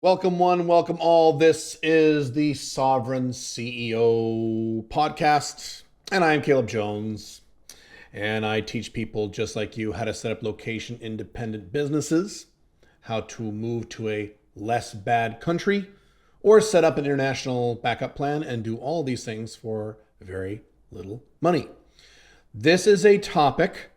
Welcome one, welcome all. This is the Sovereign CEO podcast, and I'm Caleb Jones, and I teach people just like you how to set up location independent businesses, how to move to a less bad country, or set up an international backup plan and do all these things for very little money. This is a topic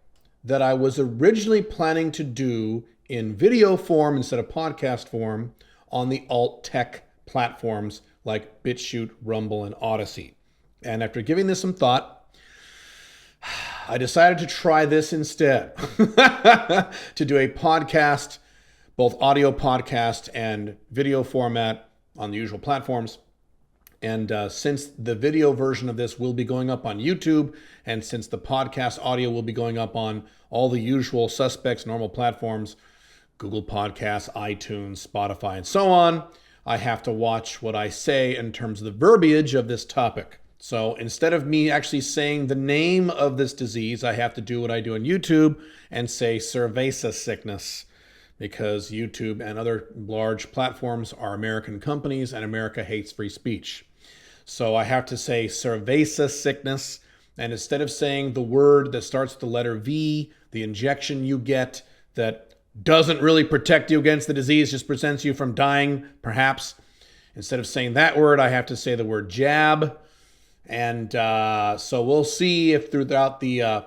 that I was originally planning to do in video form instead of podcast form on the alt tech platforms like BitChute, Rumble, and Odyssey. And after giving this some thought, I decided to try this instead to do a podcast, both audio podcast and video format on the usual platforms. And since the video version of this will be going up on YouTube, and since the podcast audio will be going up on all the usual suspects, normal platforms, Google Podcasts, iTunes, Spotify, and so on, I have to watch what I say in terms of the verbiage of this topic. So instead of me actually saying the name of this disease, I have to do what I do on YouTube and say Cerveza sickness, because YouTube and other large platforms are American companies and America hates free speech. So I have to say Cerveza sickness, and instead of saying the word that starts with the letter V, the injection you get that doesn't really protect you against the disease, just prevents you from dying, perhaps. Instead of saying that word, I have to say the word jab. And so we'll see if throughout the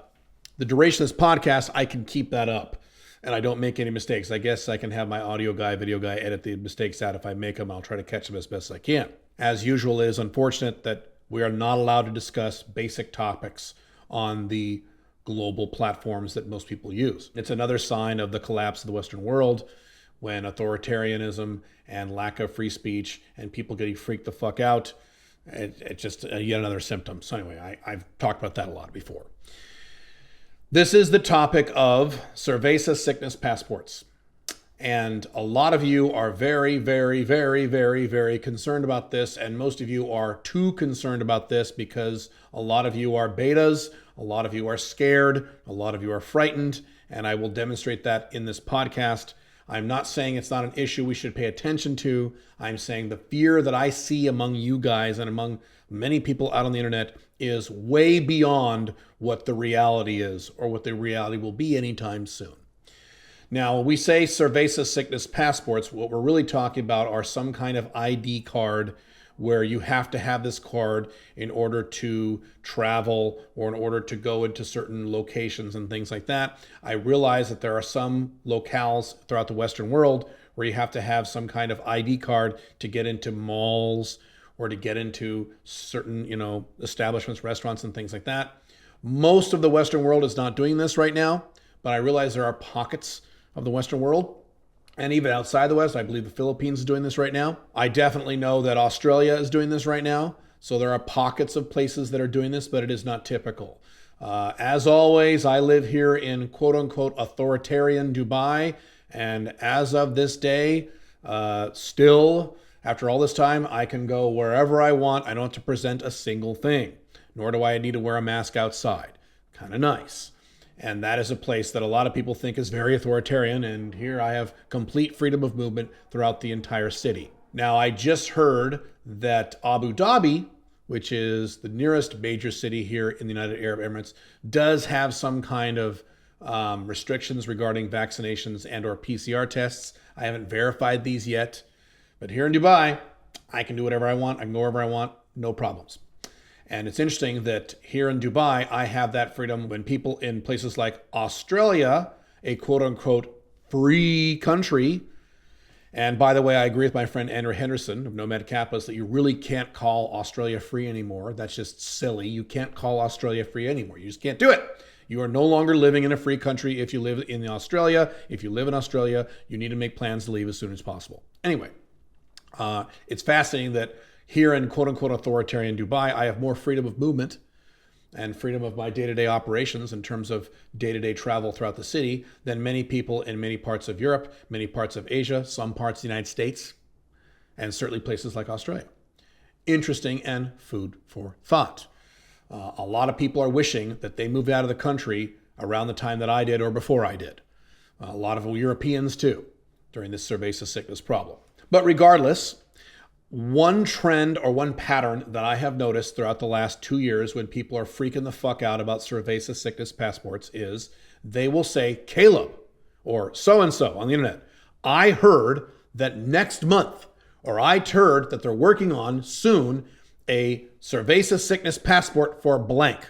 duration of this podcast, I can keep that up and I don't make any mistakes. I guess I can have my audio guy, video guy edit the mistakes out. If I make them, I'll try to catch them as best as I can. As usual, it is unfortunate that we are not allowed to discuss basic topics on the global platforms that most people use. It's another sign of the collapse of the Western world when authoritarianism and lack of free speech and people getting freaked the fuck out. It's just yet another symptom. So anyway, I've talked about that a lot before. This is the topic of Cerveza sickness passports. And a lot of you are very, very, very, very, very concerned about this. And most of you are too concerned about this because a lot of you are betas, a lot of you are scared, a lot of you are frightened. And I will demonstrate that in this podcast. I'm not saying it's not an issue we should pay attention to. I'm saying the fear that I see among you guys and among many people out on the internet is way beyond what the reality is or what the reality will be anytime soon. Now, when we say Cerveza sickness passports, what we're really talking about are some kind of ID card where you have to have this card in order to travel or in order to go into certain locations and things like that. I realize that there are some locales throughout the Western world where you have to have some kind of ID card to get into malls or to get into certain, establishments, restaurants, and things like that. Most of the Western world is not doing this right now, but I realize there are pockets of the Western world. And even outside the West, I believe the Philippines is doing this right now. I definitely know that Australia is doing this right now. So there are pockets of places that are doing this, but it is not typical. As always, I live here in quote unquote authoritarian Dubai. And as of this day, still, after all this time, I can go wherever I want. I don't have to present a single thing, nor do I need to wear a mask outside. Kind of nice. And that is a place that a lot of people think is very authoritarian. And here I have complete freedom of movement throughout the entire city. Now, I just heard that Abu Dhabi, which is the nearest major city here in the United Arab Emirates, does have some kind of restrictions regarding vaccinations and or PCR tests. I haven't verified these yet. But here in Dubai, I can do whatever I want. I can go wherever I want. No problems. And it's interesting that here in Dubai, I have that freedom when people in places like Australia, a quote unquote free country. And by the way, I agree with my friend Andrew Henderson of Nomad Capitalist that you really can't call Australia free anymore. That's just silly. You can't call Australia free anymore. You just can't do it. You are no longer living in a free country if you live in Australia. If you live in Australia, you need to make plans to leave as soon as possible. Anyway, it's fascinating that here in quote-unquote authoritarian Dubai, I have more freedom of movement and freedom of my day-to-day operations in terms of day-to-day travel throughout the city than many people in many parts of Europe, many parts of Asia, some parts of the United States, and certainly places like Australia. Interesting and food for thought. A lot of people are wishing that they moved out of the country around the time that I did or before I did. A lot of Europeans too, during this Cerveza sickness problem. But regardless, one trend or one pattern that I have noticed throughout the last 2 years when people are freaking the fuck out about Cerveza sickness passports is they will say, Caleb, or so-and-so on the internet, I heard that next month, or I heard that they're working on soon a Cerveza sickness passport for blank.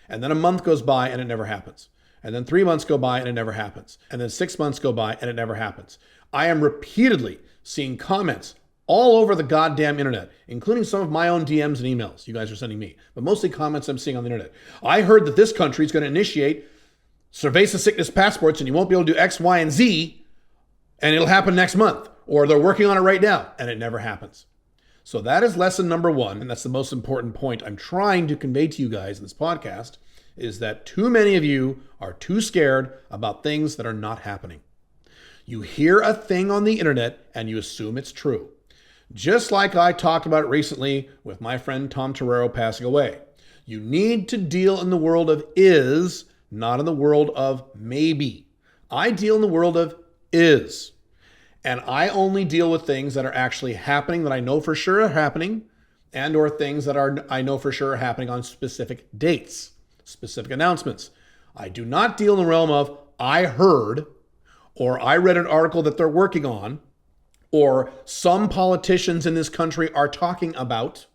And then a month goes by and it never happens. And then 3 months go by and it never happens. And then 6 months go by and it never happens. I am repeatedly seeing comments all over the goddamn internet, including some of my own DMs and emails you guys are sending me, but mostly comments I'm seeing on the internet. I heard that this country is going to initiate Cerveza sickness passports and you won't be able to do X, Y, and Z, and it'll happen next month, or they're working on it right now, and it never happens. So that is lesson number one, and that's the most important point I'm trying to convey to you guys in this podcast, is that too many of you are too scared about things that are not happening. You hear a thing on the internet and you assume it's true. Just like I talked about recently with my friend Tom Torero passing away. You need to deal in the world of is, not in the world of maybe. I deal in the world of is. And I only deal with things that are actually happening, that I know for sure are happening, and or things that I know for sure are happening on specific dates, specific announcements. I do not deal in the realm of I heard, or I read an article that they're working on, or some politicians in this country are talking about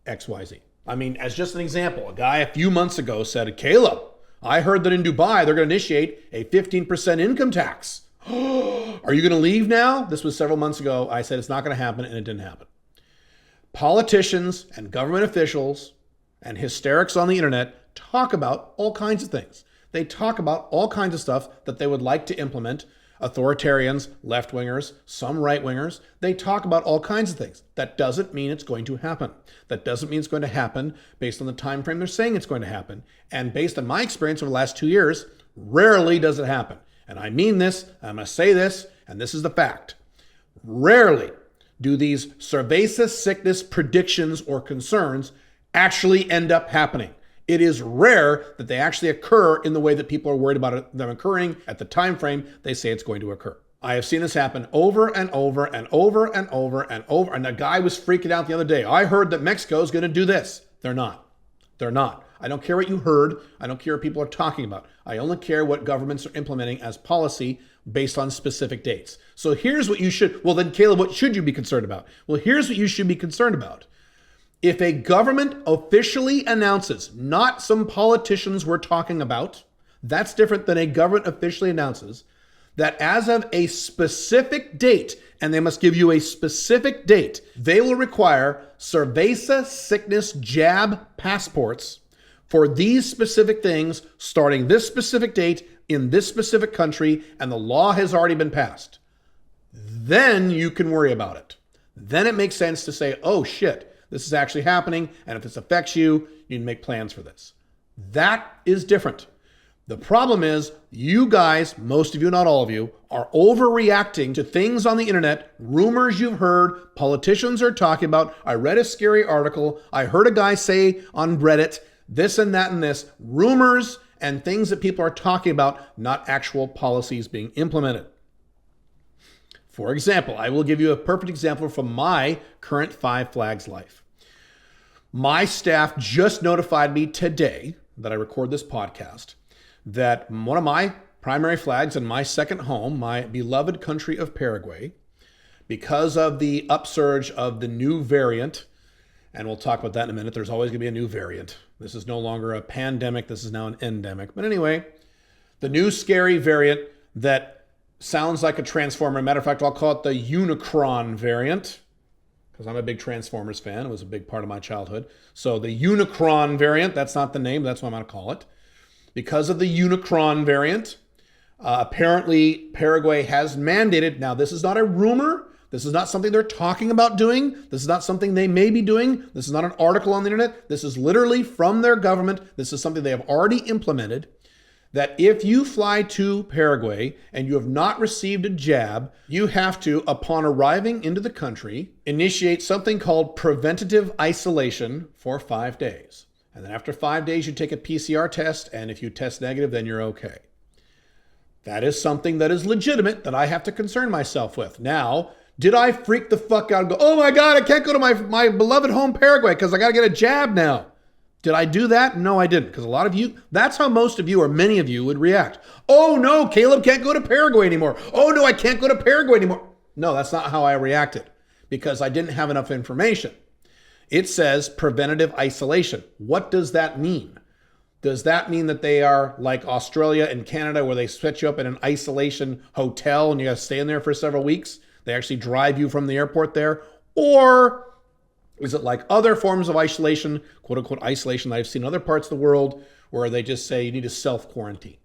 XYZ. I mean, as just an example, a guy a few months ago said, Caleb, I heard that in Dubai, they're going to initiate a 15% income tax. Are you going to leave now? This was several months ago. I said it's not going to happen, and it didn't happen. Politicians and government officials and hysterics on the internet talk about all kinds of things. They talk about all kinds of stuff that they would like to implement. Authoritarians, left-wingers, some right-wingers, they talk about all kinds of things. That doesn't mean it's going to happen. That doesn't mean it's going to happen based on the time frame they're saying it's going to happen. And based on my experience over the last 2 years, rarely does it happen. And I mean this, I'm going to say this, and this is the fact. Rarely do these Cerveza sickness predictions or concerns actually end up happening. It is rare that they actually occur in the way that people are worried about them occurring at the time frame they say it's going to occur. I have seen this happen over and over and over and over and over. And a guy was freaking out the other day. I heard that Mexico is going to do this. They're not. They're not. I don't care what you heard. I don't care what people are talking about. I only care what governments are implementing as policy based on specific dates. So here's what you should, well then Caleb, what should you be concerned about? Well, here's what you should be concerned about. If a government officially announces, not some politicians we're talking about, that's different than a government officially announces, that as of a specific date, and they must give you a specific date, they will require Cerveza sickness jab passports for these specific things starting this specific date in this specific country, and the law has already been passed. Then you can worry about it. Then it makes sense to say, oh shit, this is actually happening, and if this affects you, you need to make plans for this. That is different. The problem is, you guys, most of you, not all of you, are overreacting to things on the internet, rumors you've heard, politicians are talking about. I read a scary article. I heard a guy say on Reddit, this and that and this, rumors and things that people are talking about, not actual policies being implemented. For example, I will give you a perfect example from my current Five Flags life. My staff just notified me today that I record this podcast that one of my primary flags in my second home, my beloved country of Paraguay, because of the upsurge of the new variant, and we'll talk about that in a minute, there's always going to be a new variant. This is no longer a pandemic, this is now an endemic. But anyway, the new scary variant that sounds like a Transformer. Matter of fact, I'll call it the Unicron variant, because I'm a big Transformers fan. It was a big part of my childhood. So the Unicron variant, that's not the name, that's what I'm going to call it. Because of the Unicron variant, apparently Paraguay has mandated, now this is not a rumor, this is not something they're talking about doing, this is not something they may be doing, this is not an article on the internet, this is literally from their government, this is something they have already implemented, that if you fly to Paraguay and you have not received a jab, you have to, upon arriving into the country, initiate something called preventative isolation for 5 days. And then after 5 days, you take a PCR test, and if you test negative, then you're okay. That is something that is legitimate that I have to concern myself with. Now, Did I freak the fuck out and go, oh my God, I can't go to my beloved home Paraguay because I got to get a jab now? Did I do that? No, I didn't. Because a lot of you, that's how most of you or many of you would react. Oh no, Caleb can't go to Paraguay anymore. Oh no, I can't go to Paraguay anymore. No, that's not how I reacted because I didn't have enough information. It says preventative isolation. What does that mean? Does that mean that they are like Australia and Canada where they set you up in an isolation hotel and you got to stay in there for several weeks? They actually drive you from the airport there? Or is it like other forms of isolation, quote unquote isolation that I've seen in other parts of the world where they just say you need to self-quarantine?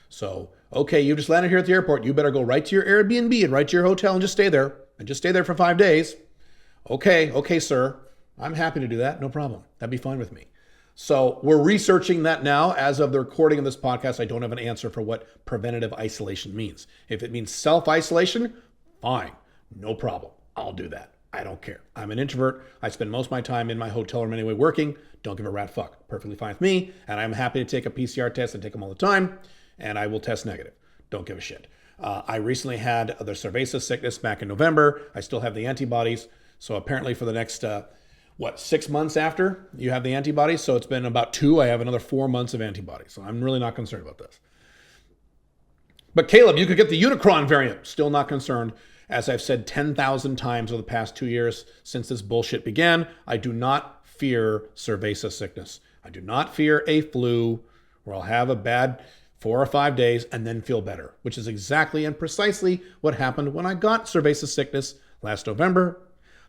So, okay, you just landed here at the airport. You better go right to your Airbnb and right to your hotel and just stay there. And just stay there for 5 days. Okay, sir. I'm happy to do that. No problem. That'd be fine with me. So we're researching that now. As of the recording of this podcast, I don't have an answer for what preventative isolation means. If it means self-isolation, fine. No problem. I'll do that. I don't care. I'm an introvert. I spend most of my time in my hotel room anyway working. Don't give a rat fuck. Perfectly fine with me. And I'm happy to take a PCR test. I take them all the time. And I will test negative. Don't give a shit. I recently had the Cerveza sickness back in November. I still have the antibodies. So apparently for the next, 6 months after you have the antibodies. So it's been about 2. I have another 4 months of antibodies. So I'm really not concerned about this. But Caleb, you could get the Unicron variant. Still not concerned. As I've said 10,000 times over the past 2 years since this bullshit began, I do not fear Cerveza sickness. I do not fear a flu where I'll have a bad 4 or 5 days and then feel better, which is exactly and precisely what happened when I got Cerveza sickness last November.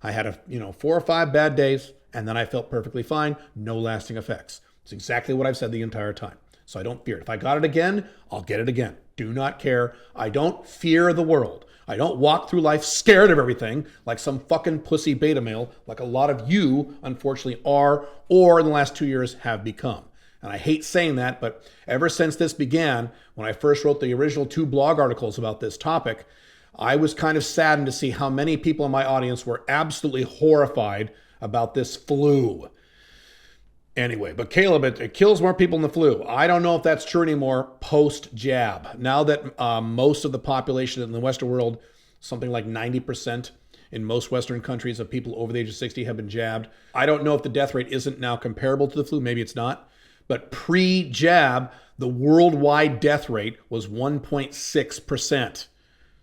I had 4 or 5 bad days and then I felt perfectly fine, no lasting effects. It's exactly what I've said the entire time. So I don't fear it. If I got it again, I'll get it again. Do not care. I don't fear the world. I don't walk through life scared of everything like some fucking pussy beta male like a lot of you, unfortunately, are or in the last 2 years have become. And I hate saying that, but ever since this began, when I first wrote the original 2 blog articles about this topic, I was kind of saddened to see how many people in my audience were absolutely horrified about this flu. Anyway, but Caleb, it kills more people than the flu. I don't know if that's true anymore post-jab. Now that most of the population in the Western world, something like 90% in most Western countries of people over the age of 60 have been jabbed. I don't know if the death rate isn't now comparable to the flu. Maybe it's not. But pre-jab, the worldwide death rate was 1.6%.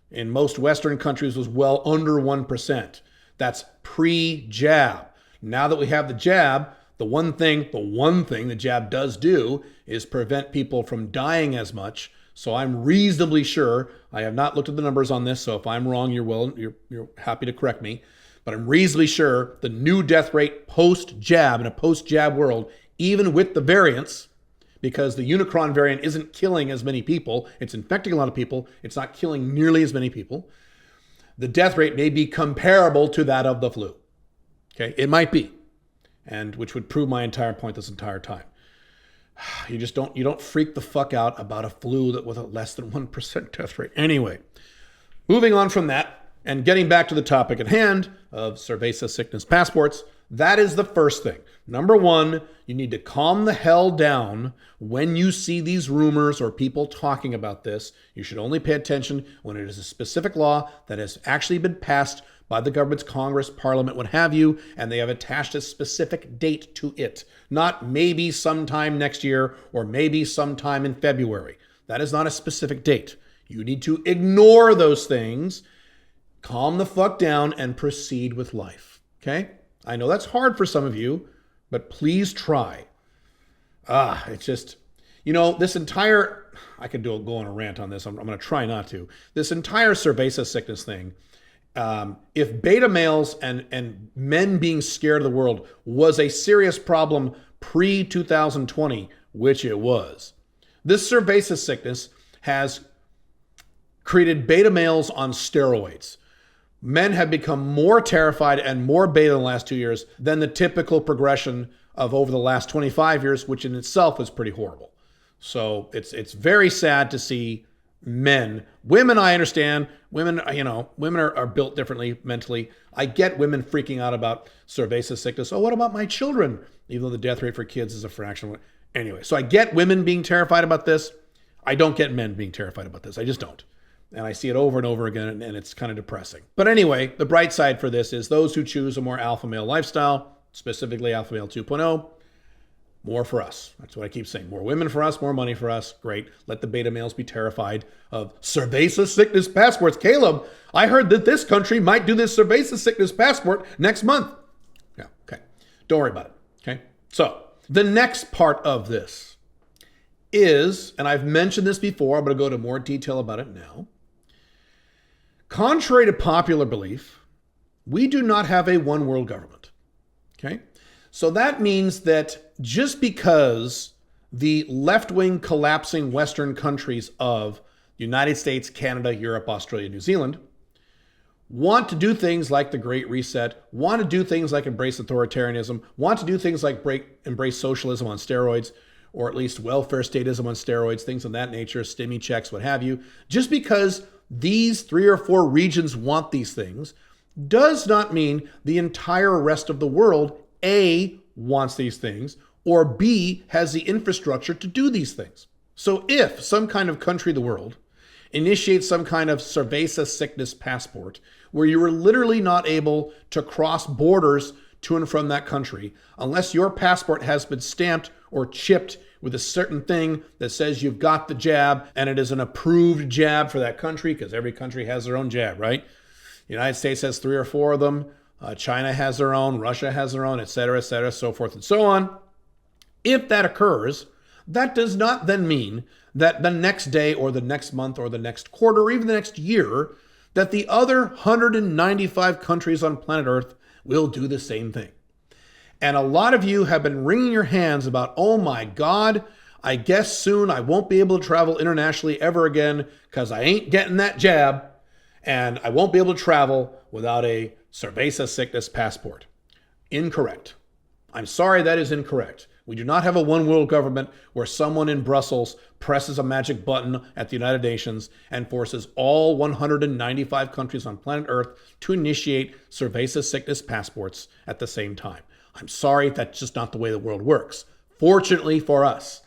In most Western countries was well under 1%. That's pre-jab. Now that we have the jab, the one thing the jab does do is prevent people from dying as much. So I'm reasonably sure, I have not looked at the numbers on this, so if I'm wrong, you're happy to correct me, but I'm reasonably sure the new death rate post-jab in a post-jab world, even with the variants, because the Unicron variant isn't killing as many people, it's infecting a lot of people, it's not killing nearly as many people, the death rate may be comparable to that of the flu. Okay, it might be. And which would prove my entire point this entire time. You don't freak the fuck out about a flu that with a less than 1% death rate. Anyway, moving on from that and getting back to the topic at hand of Cerveza sickness passports, that is the first thing. Number 1, you need to calm the hell down when you see these rumors or people talking about this. You should only pay attention when it is a specific law that has actually been passed by the government's Congress, Parliament, what have you, and they have attached a specific date to it. Not maybe sometime next year or maybe sometime in February. That is not a specific date. You need to ignore those things, calm the fuck down, and proceed with life. Okay? I know that's hard for some of you, but please try. It's just, this entire, I could go on a rant on this. I'm going to try not to. This entire Cerveza sickness thing, if beta males and men being scared of the world was a serious problem pre-2020, which it was, this Cerveza sickness has created beta males on steroids. Men have become more terrified and more beta in the last 2 years than the typical progression of over the last 25 years, which in itself is pretty horrible. So it's very sad to see men. Women, I understand. Women, women are built differently mentally. I get women freaking out about Cerveza sickness. Oh, what about my children? Even though the death rate for kids is a fraction. Anyway, so I get women being terrified about this. I don't get men being terrified about this. I just don't. And I see it over and over again, and it's kind of depressing. But anyway, the bright side for this is those who choose a more alpha male lifestyle, specifically alpha male 2.0, more for us. That's what I keep saying. More women for us, more money for us. Great. Let the beta males be terrified of Cerveza sickness passports. Caleb, I heard that this country might do this Cerveza sickness passport next month. Yeah, okay. Don't worry about it. Okay. So the next part of this is, and I've mentioned this before, I'm going to go to more detail about it now. Contrary to popular belief, we do not have a one world government. Okay. So that means that just because the left-wing collapsing Western countries of the United States, Canada, Europe, Australia, New Zealand want to do things like the Great Reset, want to do things like embrace authoritarianism, want to do things like embrace socialism on steroids, or at least welfare statism on steroids, things of that nature, stimmy checks, what have you. Just because these 3 or 4 regions want these things does not mean the entire rest of the world, A, wants these things, or B, has the infrastructure to do these things. So if some kind of country of the world initiates some kind of Cerveza sickness passport, where you are literally not able to cross borders to and from that country unless your passport has been stamped or chipped with a certain thing that says you've got the jab and it is an approved jab for that country, because every country has their own jab, right? The United States has 3 or 4 of them. China has their own, Russia has their own, et cetera, so forth and so on. If that occurs, that does not then mean that the next day or the next month or the next quarter or even the next year, that the other 195 countries on planet Earth will do the same thing. And a lot of you have been wringing your hands about, oh my God, I guess soon I won't be able to travel internationally ever again because I ain't getting that jab, and I won't be able to travel without a Cerveza sickness passport. Incorrect. I'm sorry, that is incorrect. We do not have a one world government where someone in Brussels presses a magic button at the United Nations and forces all 195 countries on planet Earth to initiate Cerveza sickness passports at the same time. I'm sorry, that's just not the way the world works. Fortunately for us,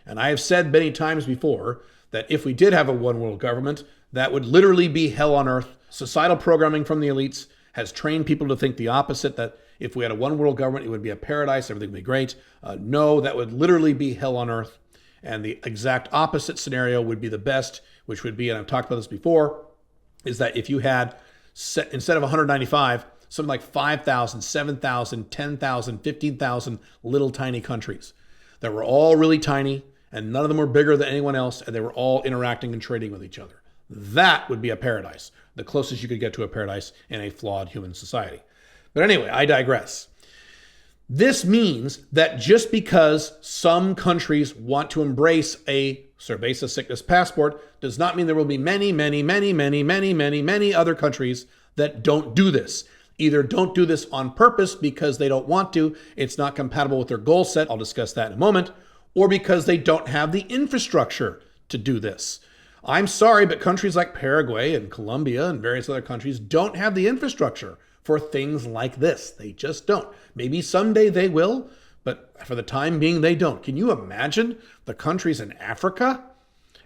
and I have said many times before that if we did have a one world government, that would literally be hell on earth. Societal programming from the elites has trained people to think the opposite, that if we had a one world government, it would be a paradise, everything would be great. No, that would literally be hell on earth. And the exact opposite scenario would be the best, which would be, and I've talked about this before, is that if you had, instead of 195, something like 5,000, 7,000, 10,000, 15,000 little tiny countries that were all really tiny, and none of them were bigger than anyone else, and they were all interacting and trading with each other. That would be a paradise, the closest you could get to a paradise in a flawed human society. But anyway, I digress. This means that just because some countries want to embrace a Cerveza sickness passport does not mean there will be many other countries that don't do this. Either don't do this on purpose because they don't want to, it's not compatible with their goal set, I'll discuss that in a moment, or because they don't have the infrastructure to do this. I'm sorry, but countries like Paraguay and Colombia and various other countries don't have the infrastructure for things like this. They just don't. Maybe someday they will, but for the time being, they don't. Can you imagine the countries in Africa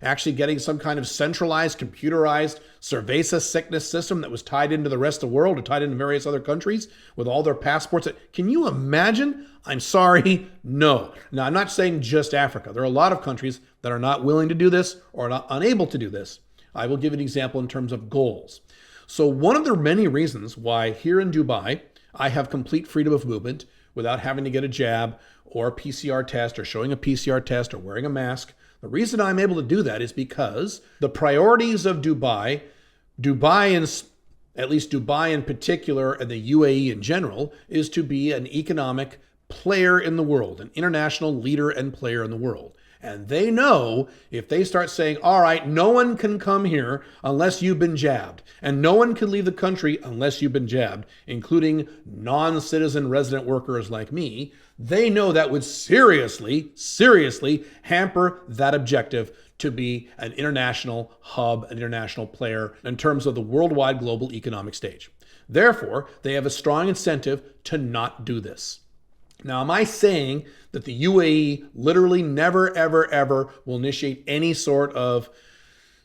actually getting some kind of centralized, computerized Cerveza sickness system that was tied into the rest of the world or tied into various other countries with all their passports? Can you imagine? I'm sorry, no. Now, I'm not saying just Africa. There are a lot of countries that are not willing to do this or are not unable to do this. I will give an example in terms of goals. So one of the many reasons why here in Dubai, I have complete freedom of movement without having to get a jab or a PCR test or showing a PCR test or wearing a mask. The reason I'm able to do that is because the priorities of Dubai, at least Dubai in particular and the UAE in general, is to be an economic player in the world, an international leader and player in the world. And they know if they start saying, all right, no one can come here unless you've been jabbed, and no one can leave the country unless you've been jabbed, including non-citizen resident workers like me, they know that would seriously hamper that objective to be an international hub, an international player in terms of the worldwide global economic stage. Therefore, they have a strong incentive to not do this. Now, am I saying that the UAE literally never, ever will initiate any sort of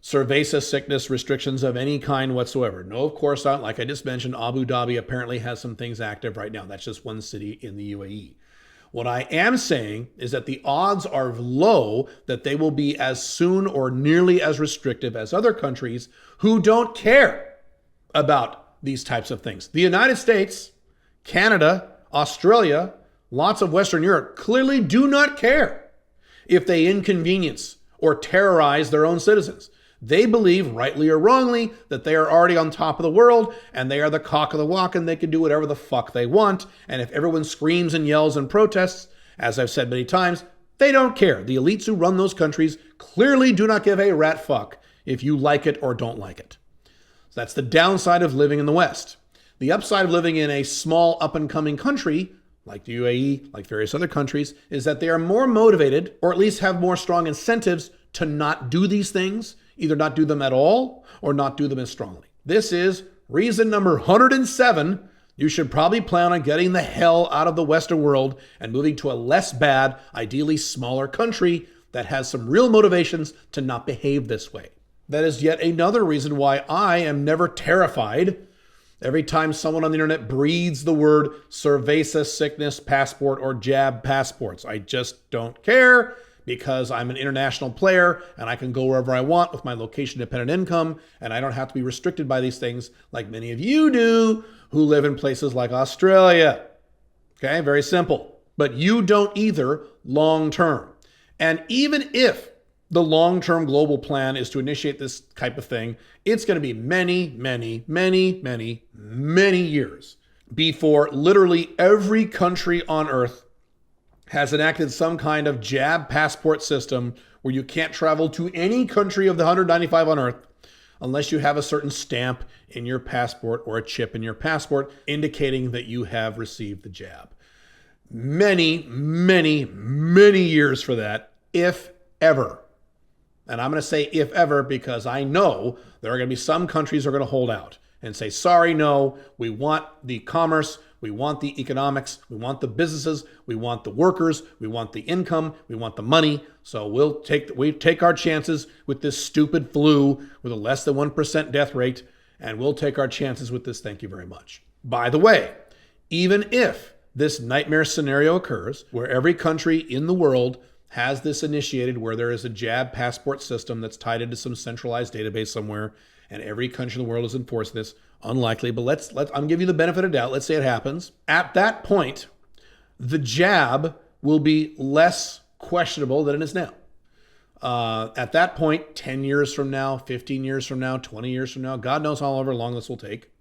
Cerveza sickness restrictions of any kind whatsoever. No, of course not. Like I just mentioned, Abu Dhabi apparently has some things active right now. That's just one city in the UAE. What I am saying is that the odds are low that they will be as soon or nearly as restrictive as other countries who don't care about these types of things. The United States, Canada, Australia, lots of Western Europe clearly do not care if they inconvenience or terrorize their own citizens. They believe, rightly or wrongly, that they are already on top of the world and they are the cock of the walk and they can do whatever the fuck they want. And if everyone screams and yells and protests, as I've said many times, they don't care. The elites who run those countries clearly do not give a rat fuck if you like it or don't like it. So that's the downside of living in the West. The upside of living in a small up-and-coming country, like the UAE, like various other countries, is that they are more motivated, or at least have more strong incentives to not do these things, either not do them at all or not do them as strongly. This is reason number 107. You should probably plan on getting the hell out of the Western world and moving to a less bad, ideally smaller country that has some real motivations to not behave this way. That is yet another reason why I am never terrified every time someone on the internet breathes the word Cerveza sickness passport or jab passports. I just don't care because I'm an international player and I can go wherever I want with my location-dependent income and I don't have to be restricted by these things like many of you do who live in places like Australia. Okay, very simple. But you don't either long-term. And even if the long-term global plan is to initiate this type of thing, it's going to be many, many, many, many, many years before literally every country on earth has enacted some kind of jab passport system where you can't travel to any country of the 195 on earth unless you have a certain stamp in your passport or a chip in your passport indicating that you have received the jab. Many, many, many years for that, if ever. And I'm going to say if ever because I know there are going to be some countries that are going to hold out and say, sorry, no, we want the commerce, we want the economics, we want the businesses, we want the workers, we want the income, we want the money. So we take our chances with this stupid flu with a less than 1% death rate, and we'll take our chances with this. Thank you very much. By the way, even if this nightmare scenario occurs where every country in the world has this initiated where there is a jab passport system that's tied into some centralized database somewhere, and every country in the world is enforcing this. Unlikely, but let's I'm giving you the benefit of doubt. Let's say it happens. At that point, the jab will be less questionable than it is now. At that point, 10 years from now, 15 years from now, 20 years from now, God knows however long this will take,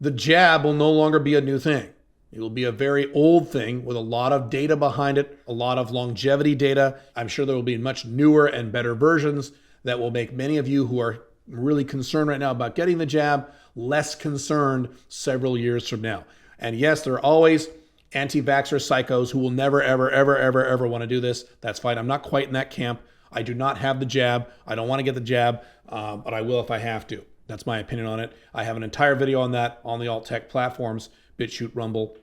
the jab will no longer be a new thing. It will be a very old thing with a lot of data behind it, a lot of longevity data. I'm sure there will be much newer and better versions that will make many of you who are really concerned right now about getting the jab less concerned several years from now. And yes, there are always anti-vaxxer psychos who will never, ever, ever, ever, ever want to do this. That's fine. I'm not quite in that camp. I do not have the jab. I don't want to get the jab, but I will if I have to. That's my opinion on it. I have an entire video on that on the alt tech platforms, BitChute, Rumble,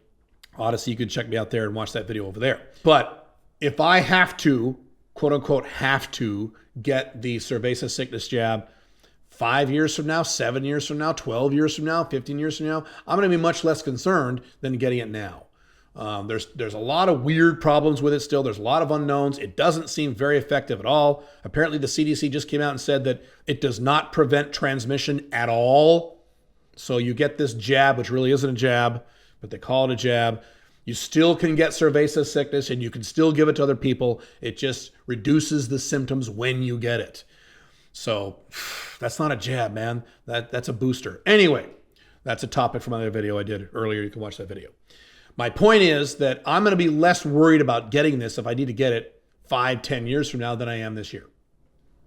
Odyssey. You can check me out there and watch that video over there. But if I have to, quote unquote, have to get the Cerveza sickness jab 5 years from now, 7 years from now, 12 years from now, 15 years from now, I'm going to be much less concerned than getting it now. There's a lot of weird problems with it still. There's a lot of unknowns. It doesn't seem very effective at all. Apparently, the CDC just came out and said that it does not prevent transmission at all. So you get this jab, which really isn't a jab, but they call it a jab. You still can get Cerveza sickness and you can still give it to other people. It just reduces the symptoms when you get it. So that's not a jab, man. That's a booster. Anyway, that's a topic from another video I did earlier. You can watch that video. My point is that I'm going to be less worried about getting this if I need to get it 5-10 years from now than I am this year.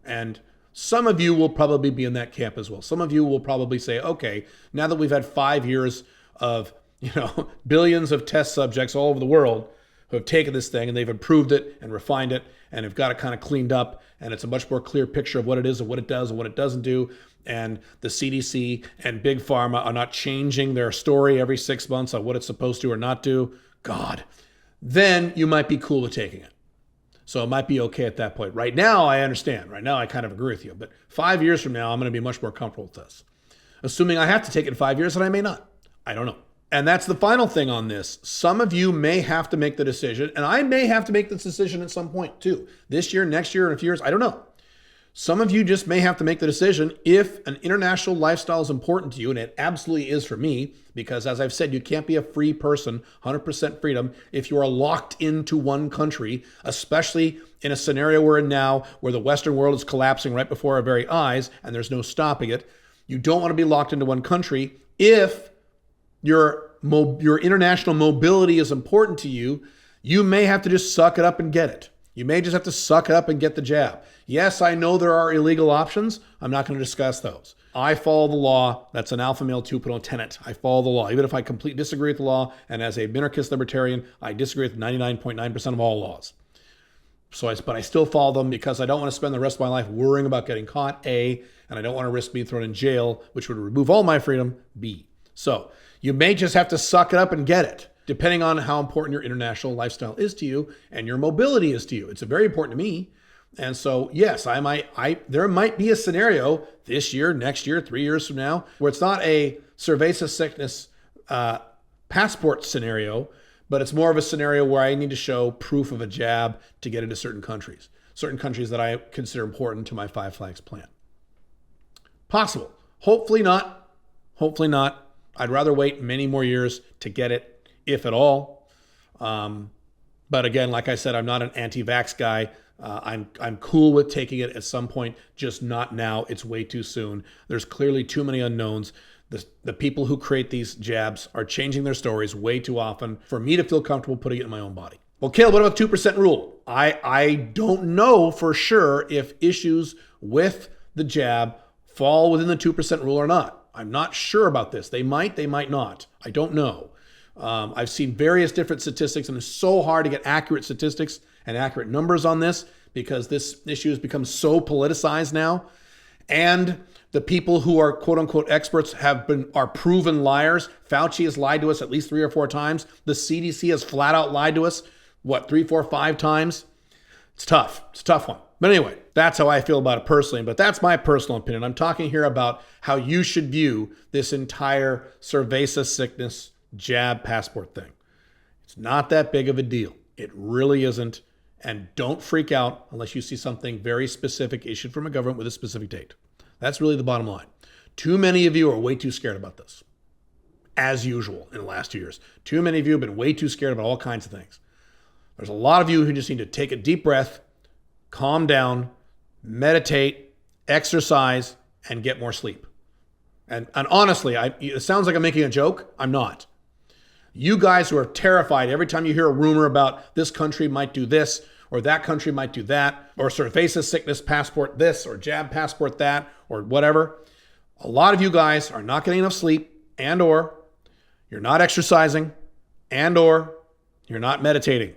And some of you will probably be in that camp as well. Some of you will probably say, okay, now that we've had 5 years of, billions of test subjects all over the world who have taken this thing and they've improved it and refined it and have got it kind of cleaned up, and it's a much more clear picture of what it is and what it does and what it doesn't do. And the CDC and Big Pharma are not changing their story every 6 months on what it's supposed to or not do. God, then you might be cool with taking it. So it might be okay at that point. Right now, I understand. Right now, I kind of agree with you. But 5 years from now, I'm going to be much more comfortable with this. Assuming I have to take it in 5 years, and I may not. I don't know. And that's the final thing on this. Some of you may have to make the decision, and I may have to make this decision at some point too. This year, next year, in a few years, I don't know. Some of you just may have to make the decision if an international lifestyle is important to you, and it absolutely is for me, because as I've said, you can't be a free person, 100% freedom, if you are locked into one country, especially in a scenario we're in now where the Western world is collapsing right before our very eyes and there's no stopping it. You don't want to be locked into one country if your international mobility is important to you. You may have to just suck it up and get it. You may just have to suck it up and get the jab. Yes, I know there are illegal options. I'm not going to discuss those. I follow the law. That's an alpha male 2.0 tenet. I follow the law, even if I completely disagree with the law. And as a minarchist libertarian, I disagree with 99.9% of all laws. But I still follow them because I don't want to spend the rest of my life worrying about getting caught, A, and I don't want to risk being thrown in jail, which would remove all my freedom, B. So you may just have to suck it up and get it, depending on how important your international lifestyle is to you and your mobility is to you. It's very important to me. And so, yes, there might be a scenario this year, next year, 3 years from now, where it's not a Cerveza sickness passport scenario, but it's more of a scenario where I need to show proof of a jab to get into certain countries that I consider important to my Five Flags plan. Possible. Hopefully not. Hopefully not. I'd rather wait many more years to get it, if at all. But again, like I said, I'm not an anti-vax guy. I'm cool with taking it at some point, just not now. It's way too soon. There's clearly too many unknowns. The people who create these jabs are changing their stories way too often for me to feel comfortable putting it in my own body. Well, Caleb, what about 2% rule? I don't know for sure if issues with the jab fall within the 2% rule or not. I'm not sure about this. They might not. I don't know. I've seen various different statistics, and it's so hard to get accurate statistics and accurate numbers on this because this issue has become so politicized now. And the people who are quote unquote experts are proven liars. Fauci has lied to us at least 3 or 4 times. The CDC has flat out lied to us, 3, 4, 5 times? It's tough. It's a tough one. But anyway, that's how I feel about it personally. But that's my personal opinion. I'm talking here about how you should view this entire Cerveza sickness jab passport thing. It's not that big of a deal. It really isn't. And don't freak out unless you see something very specific issued from a government with a specific date. That's really the bottom line. Too many of you are way too scared about this, as usual in the last 2 years. Too many of you have been way too scared about all kinds of things. There's a lot of you who just need to take a deep breath, calm down, meditate, exercise, and get more sleep. And honestly, it sounds like I'm making a joke. I'm not. You guys who are terrified every time you hear a rumor about this country might do this, or that country might do that, or Cerveza sickness passport this, or jab passport that, or whatever. A lot of you guys are not getting enough sleep, and or you're not exercising, and or you're not meditating.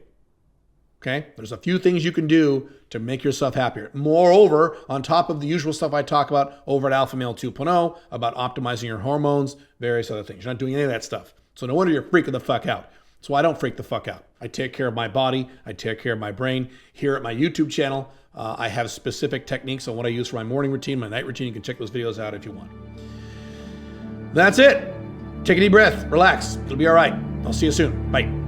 Okay? There's a few things you can do to make yourself happier. Moreover, on top of the usual stuff I talk about over at Alpha Male 2.0, about optimizing your hormones, various other things. You're not doing any of that stuff. So no wonder you're freaking the fuck out. So I don't freak the fuck out. I take care of my body. I take care of my brain. Here at my YouTube channel, I have specific techniques on what I use for my morning routine, my night routine. You can check those videos out if you want. That's it. Take a deep breath. Relax. It'll be all right. I'll see you soon. Bye.